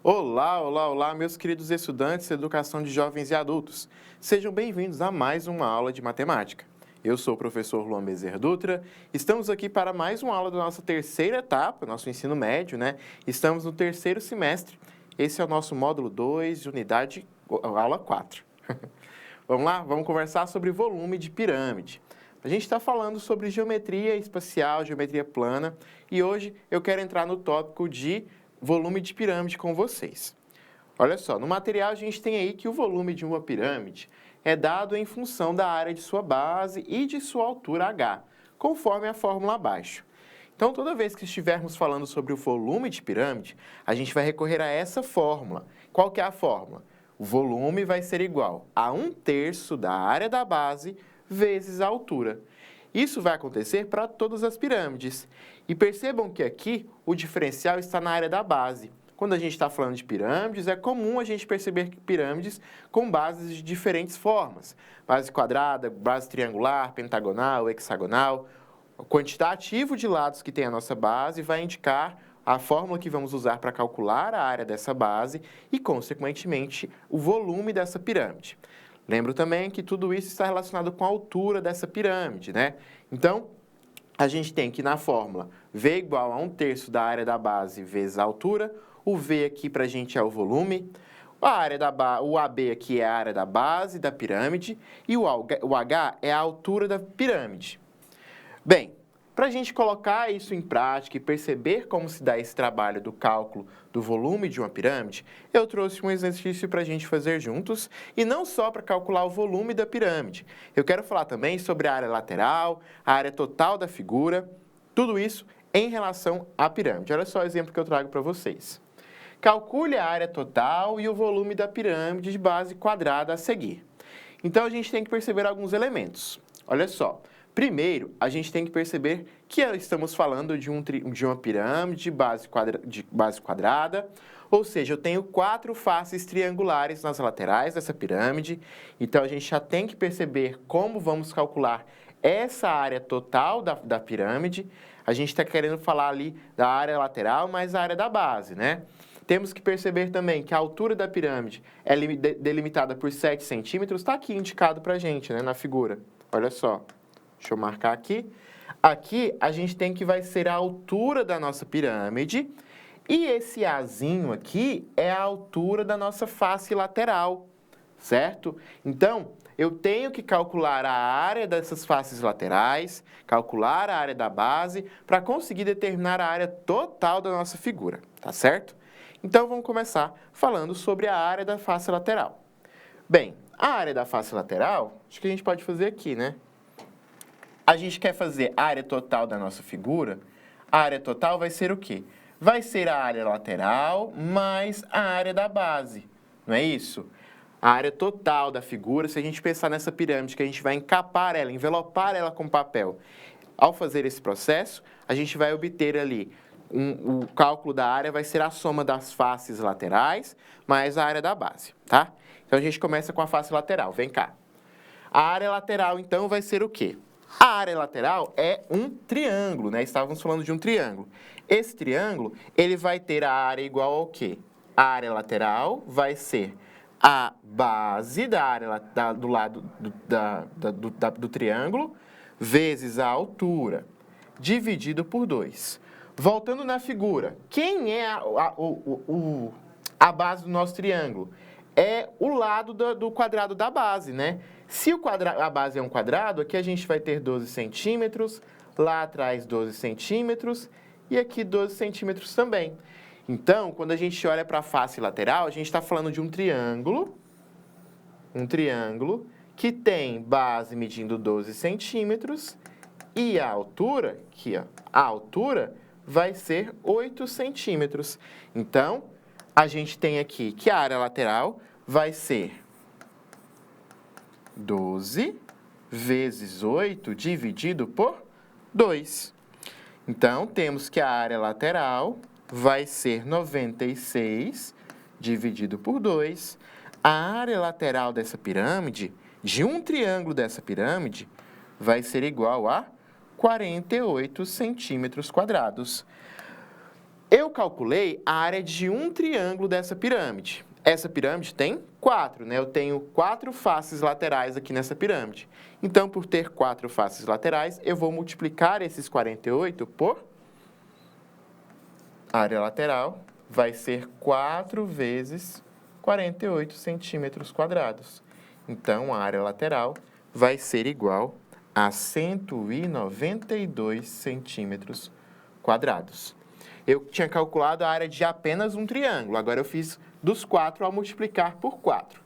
Olá, olá, olá, meus queridos estudantes de educação de jovens e adultos. Sejam bem-vindos a mais uma aula de matemática. Eu sou o professor Luan Bezerra Dutra. Estamos aqui para mais uma aula da nossa terceira etapa, nosso ensino médio, né? Estamos no terceiro semestre. Esse é o nosso módulo 2, unidade, aula 4. Vamos lá? Vamos conversar sobre volume de pirâmide. A gente está falando sobre geometria espacial, geometria plana, e hoje eu quero entrar no tópico de volume de pirâmide com vocês. Olha só, no material a gente tem aí que o volume de uma pirâmide é dado em função da área de sua base e de sua altura h, conforme a fórmula abaixo. Então, toda vez que estivermos falando sobre o volume de pirâmide, a gente vai recorrer a essa fórmula. Qual que é a fórmula? O volume vai ser igual a 1/3 da área da base vezes a altura. Isso vai acontecer para todas as pirâmides. E percebam que aqui o diferencial está na área da base. Quando a gente está falando de pirâmides, é comum a gente perceber que pirâmides com bases de diferentes formas. Base quadrada, base triangular, pentagonal, hexagonal. O quantitativo de lados que tem a nossa base vai indicar a fórmula que vamos usar para calcular a área dessa base e, consequentemente, o volume dessa pirâmide. Lembro também que tudo isso está relacionado com a altura dessa pirâmide, né? Então, a gente tem que na fórmula V igual a 1/3 da área da base vezes a altura. O V aqui para a gente é o volume. O AB aqui é a área da base da pirâmide. E o H é a altura da pirâmide. Bem, para a gente colocar isso em prática e perceber como se dá esse trabalho do cálculo do volume de uma pirâmide, eu trouxe um exercício para a gente fazer juntos, e não só para calcular o volume da pirâmide. Eu quero falar também sobre a área lateral, a área total da figura, tudo isso em relação à pirâmide. Olha só o exemplo que eu trago para vocês. Calcule a área total e o volume da pirâmide de base quadrada a seguir. Então, a gente tem que perceber alguns elementos. Olha só. Primeiro, a gente tem que perceber que estamos falando de uma pirâmide de base quadrada, ou seja, eu tenho 4 faces triangulares nas laterais dessa pirâmide, então a gente já tem que perceber como vamos calcular essa área total da pirâmide. A gente está querendo falar ali da área lateral, mas a área da base, né? Temos que perceber também que a altura da pirâmide é delimitada por 7 centímetros, está aqui indicado para a gente, né, na figura. Olha só. Deixa eu marcar aqui. Aqui a gente tem que vai ser a altura da nossa pirâmide e esse Azinho aqui é a altura da nossa face lateral, certo? Então, eu tenho que calcular a área dessas faces laterais, calcular a área da base para conseguir determinar a área total da nossa figura, tá certo? Então, vamos começar falando sobre a área da face lateral. Bem, a área da face lateral, acho que a gente pode fazer aqui, né? A gente quer fazer a área total da nossa figura. A área total vai ser o quê? Vai ser a área lateral mais a área da base, não é isso? A área total da figura, se a gente pensar nessa pirâmide, que a gente vai encapar ela, envelopar ela com papel. Ao fazer esse processo, a gente vai obter ali, o cálculo da área vai ser a soma das faces laterais mais a área da base, tá? Então, a gente começa com a face lateral, vem cá. A área lateral, então, vai ser o quê? A área lateral é um triângulo, né? Estávamos falando de um triângulo. Esse triângulo, ele vai ter a área igual ao quê? A área lateral vai ser a base da área do lado do triângulo vezes a altura, dividido por 2. Voltando na figura, quem é a base do nosso triângulo? É o lado do quadrado da base, né? Se a base é um quadrado, aqui a gente vai ter 12 centímetros, lá atrás 12 centímetros e aqui 12 centímetros também. Então, quando a gente olha para a face lateral, a gente está falando de um triângulo que tem base medindo 12 centímetros e a altura, aqui ó, a altura vai ser 8 centímetros. Então, a gente tem aqui que a área lateral vai ser 12 vezes 8 dividido por 2. Então, temos que a área lateral vai ser 96 dividido por 2. A área lateral dessa pirâmide, de um triângulo dessa pirâmide, vai ser igual a 48 centímetros quadrados. Eu calculei a área de um triângulo dessa pirâmide. Essa pirâmide tem 4, né? Eu tenho 4 faces laterais aqui nessa pirâmide. Então, por ter 4 faces laterais, eu vou multiplicar esses 48 por área lateral, vai ser 4 vezes 48 centímetros quadrados. Então, a área lateral vai ser igual a 192 centímetros quadrados. Eu tinha calculado a área de apenas um triângulo, agora eu fiz dos 4 ao multiplicar por 4.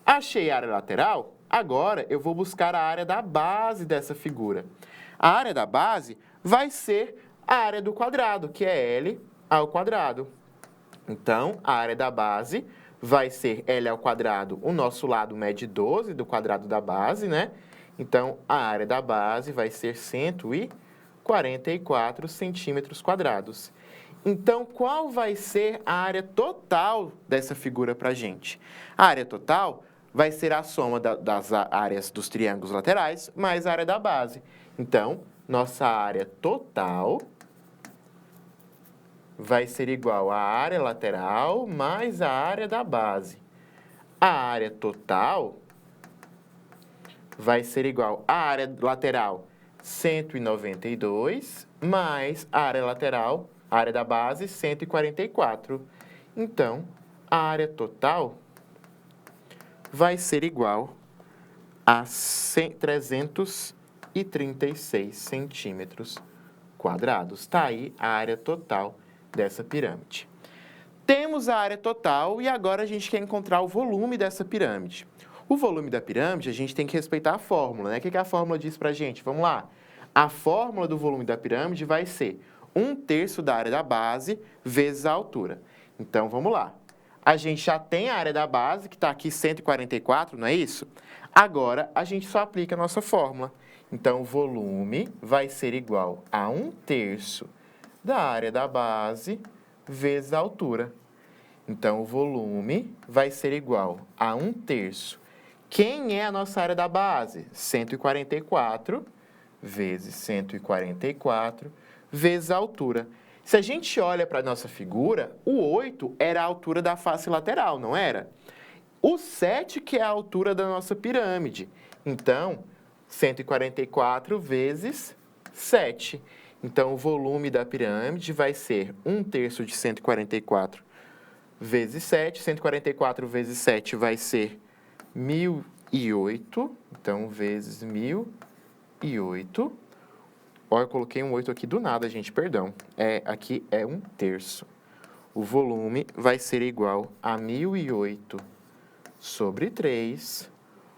Achei a área lateral, agora eu vou buscar a área da base dessa figura. A área da base vai ser a área do quadrado, que é L ao quadrado. Então, a área da base vai ser L ao quadrado, o nosso lado mede 12 do quadrado da base, né? Então, a área da base vai ser 144 centímetros quadrados. Então, qual vai ser a área total dessa figura para a gente? A área total vai ser a soma das áreas dos triângulos laterais mais a área da base. Então, nossa área total vai ser igual à área lateral mais a área da base. A área total vai ser igual à área lateral 192 mais a área lateral, a área da base, 144. Então, a área total vai ser igual a 336 centímetros quadrados. Está aí a área total dessa pirâmide. Temos a área total e agora a gente quer encontrar o volume dessa pirâmide. O volume da pirâmide, a gente tem que respeitar a fórmula, né? O que a fórmula diz pra gente? Vamos lá. A fórmula do volume da pirâmide vai ser 1/3 da área da base vezes a altura. Então, vamos lá. A gente já tem a área da base, que está aqui 144, não é isso? Agora, a gente só aplica a nossa fórmula. Então, o volume vai ser igual a 1/3 da área da base vezes a altura. Então, o volume vai ser igual a 1/3. Quem é a nossa área da base? 144 vezes 144 vezes a altura. Se a gente olha para a nossa figura, o 8 era a altura da face lateral, não era? O 7 que é a altura da nossa pirâmide. Então, 144 vezes 7. Então, o volume da pirâmide vai ser 1/3 de 144 vezes 7. 144 vezes 7 vai ser 1.008. Então, vezes 1.008. Olha, eu coloquei um 8 aqui do nada, gente, perdão. Aqui é 1/3. O volume vai ser igual a 1.008 sobre 3.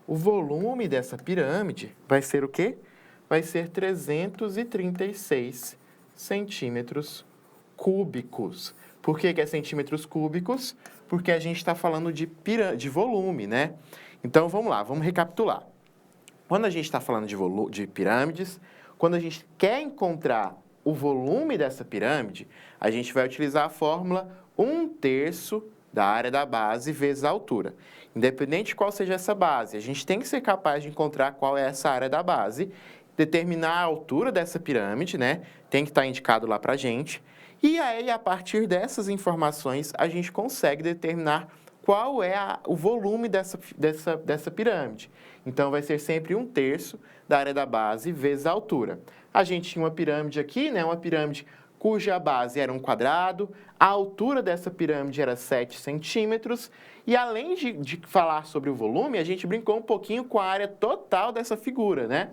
O volume dessa pirâmide vai ser o quê? Vai ser 336 centímetros cúbicos. Por que é centímetros cúbicos? Porque a gente está falando de volume, né? Então, vamos lá, vamos recapitular. Quando a gente está falando de pirâmides, quando a gente quer encontrar o volume dessa pirâmide, a gente vai utilizar a fórmula 1/3 da área da base vezes a altura. Independente de qual seja essa base, a gente tem que ser capaz de encontrar qual é essa área da base, determinar a altura dessa pirâmide, né? Tem que estar indicado lá para a gente. E aí, a partir dessas informações, a gente consegue determinar qual é o volume dessa pirâmide. Então, vai ser sempre 1/3 da área da base vezes a altura. A gente tinha uma pirâmide aqui, né? Uma pirâmide cuja base era um quadrado, a altura dessa pirâmide era 7 centímetros, e além de falar sobre o volume, a gente brincou um pouquinho com a área total dessa figura, né?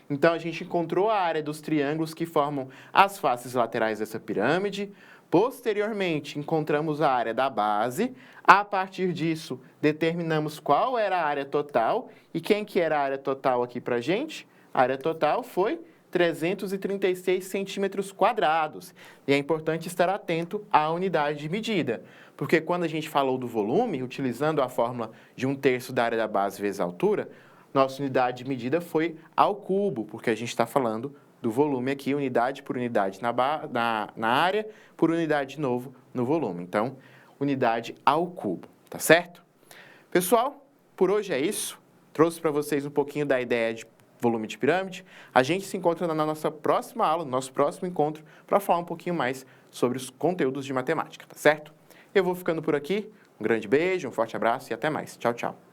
Então, a gente encontrou a área dos triângulos que formam as faces laterais dessa pirâmide. Posteriormente, encontramos a área da base. A partir disso, determinamos qual era a área total. E quem que era a área total aqui para a gente? A área total foi 336 centímetros quadrados. E é importante estar atento à unidade de medida, porque quando a gente falou do volume, utilizando a fórmula de 1/3 da área da base vezes a altura, nossa unidade de medida foi ao cubo, porque a gente está falando do volume aqui, unidade por unidade na área, por unidade de novo no volume. Então, unidade ao cubo, tá certo? Pessoal, por hoje é isso. Trouxe para vocês um pouquinho da ideia volume de pirâmide. A gente se encontra na nossa próxima aula, no nosso próximo encontro, para falar um pouquinho mais sobre os conteúdos de matemática, tá certo? Eu vou ficando por aqui. Um grande beijo, um forte abraço e até mais. Tchau, tchau.